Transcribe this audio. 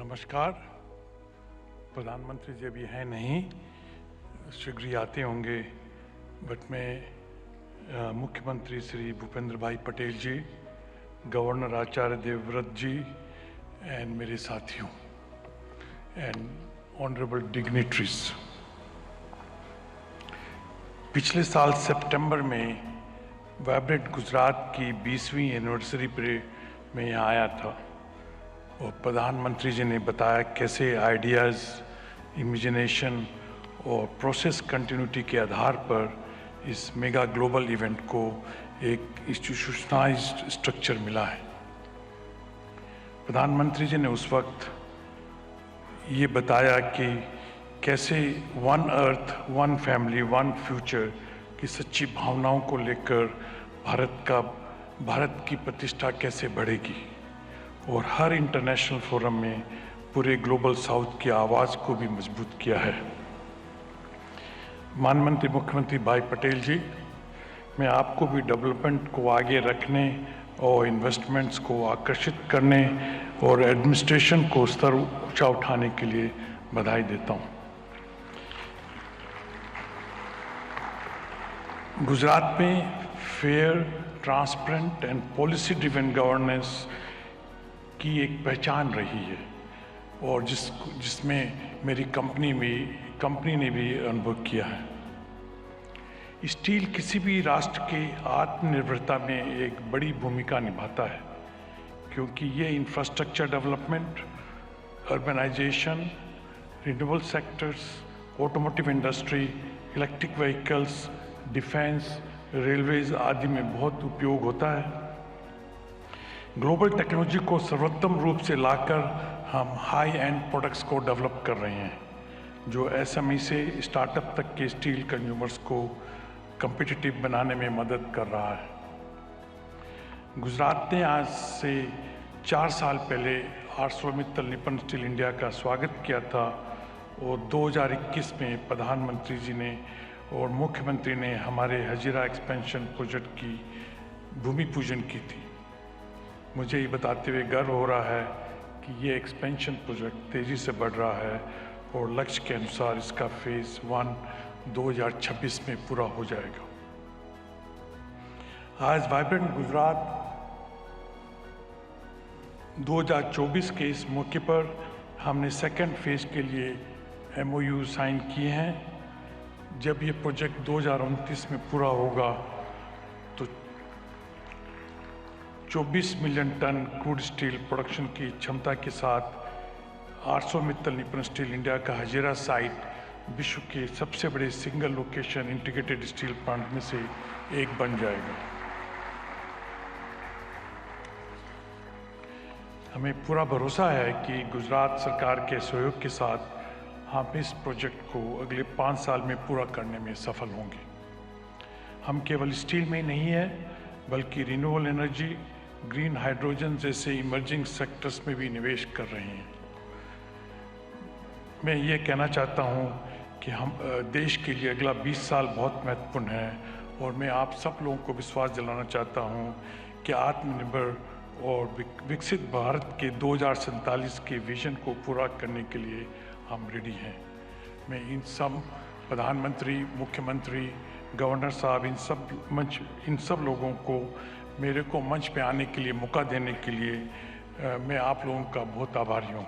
नमस्कार। प्रधानमंत्री जी अभी हैं नहीं, शीघ्र ही आते होंगे, बट मैं मुख्यमंत्री श्री भूपेंद्र भाई पटेल जी, गवर्नर आचार्य देवव्रत जी एंड मेरे साथियों एंड ऑनरेबल डिग्निटरीज, पिछले साल सितंबर में वाइब्रेंट गुजरात की 20वीं एनिवर्सरी पर मैं यहाँ आया था और प्रधानमंत्री जी ने बताया कैसे आइडियाज़, इमेजिनेशन और प्रोसेस कंटिन्यूटी के आधार पर इस मेगा ग्लोबल इवेंट को एक इंस्टीट्यूशनलाइज्ड स्ट्रक्चर मिला है। प्रधानमंत्री जी ने उस वक्त ये बताया कि कैसे one earth, one family, one future की सच्ची भावनाओं को लेकर भारत की प्रतिष्ठा कैसे बढ़ेगी और हर इंटरनेशनल फोरम में पूरे ग्लोबल साउथ की आवाज़ को भी मजबूत किया है। माननीय मुख्यमंत्री भाई पटेल जी, मैं आपको भी डेवलपमेंट को आगे रखने और इन्वेस्टमेंट्स को आकर्षित करने और एडमिनिस्ट्रेशन को स्तर ऊंचा उठाने के लिए बधाई देता हूं। गुजरात में fair, transparent and policy driven governance की एक पहचान रही है और जिसमें मेरी कंपनी ने भी अनुभव किया है। स्टील किसी भी राष्ट्र के आत्मनिर्भरता में एक बड़ी भूमिका निभाता है, क्योंकि ये infrastructure development, urbanisation, renewable sectors, automotive industry, electric vehicles, defence, railways आदि में बहुत उपयोग होता है। ग्लोबल टेक्नोलॉजी को सर्वोत्तम रूप से लाकर हम हाई एंड प्रोडक्ट्स को डेवलप कर रहे हैं, जो एसएमई से स्टार्टअप तक के स्टील कंज्यूमर्स को कम्पिटिटिव बनाने में मदद कर रहा है। गुजरात ने आज से 4 साल पहले आर्सलरमित्तल निप्पन स्टील इंडिया का स्वागत किया था और 2021 में प्रधानमंत्री जी ने और मुख्यमंत्री ने हमारे हजीरा एक्सपेंशन प्रोजेक्ट की भूमि पूजन की थी। मुझे ये बताते हुए गर्व हो रहा है कि ये एक्सपेंशन प्रोजेक्ट तेज़ी से बढ़ रहा है और लक्ष्य के अनुसार इसका फेज़ 1 2026 में पूरा हो जाएगा। आज वाइब्रेंट गुजरात 2024 के इस मौके पर हमने सेकेंड फेज़ के लिए MOU साइन किए हैं। जब ये प्रोजेक्ट 2029 में पूरा होगा तो 24 million tonne crude steel production की क्षमता के साथ आर्सलरमित्तल निप्पन स्टील इंडिया का हजीरा साइट विश्व के सबसे बड़े single location integrated steel plant में से एक बन जाएगा। हमें पूरा भरोसा है कि गुजरात सरकार के सहयोग के साथ हम इस प्रोजेक्ट को अगले 5 साल में पूरा करने में सफल होंगे। हम केवल स्टील में ही नहीं है, बल्कि रिन्यूएबल एनर्जी, ग्रीन हाइड्रोजन जैसे इमर्जिंग सेक्टर्स में भी निवेश कर रहे हैं। मैं ये कहना चाहता हूँ कि हम देश के लिए अगला 20 साल बहुत महत्वपूर्ण है और मैं आप सब लोगों को विश्वास दिलाना चाहता हूँ कि आत्मनिर्भर और विकसित भारत के 2047 के विजन को पूरा करने के लिए हम रेडी हैं। मैं इन सब प्रधानमंत्री, मुख्यमंत्री, गवर्नर साहब, इन सब लोगों को मेरे को मंच पे आने के लिए मौका देने के लिए मैं आप लोगों का बहुत आभारी हूँ।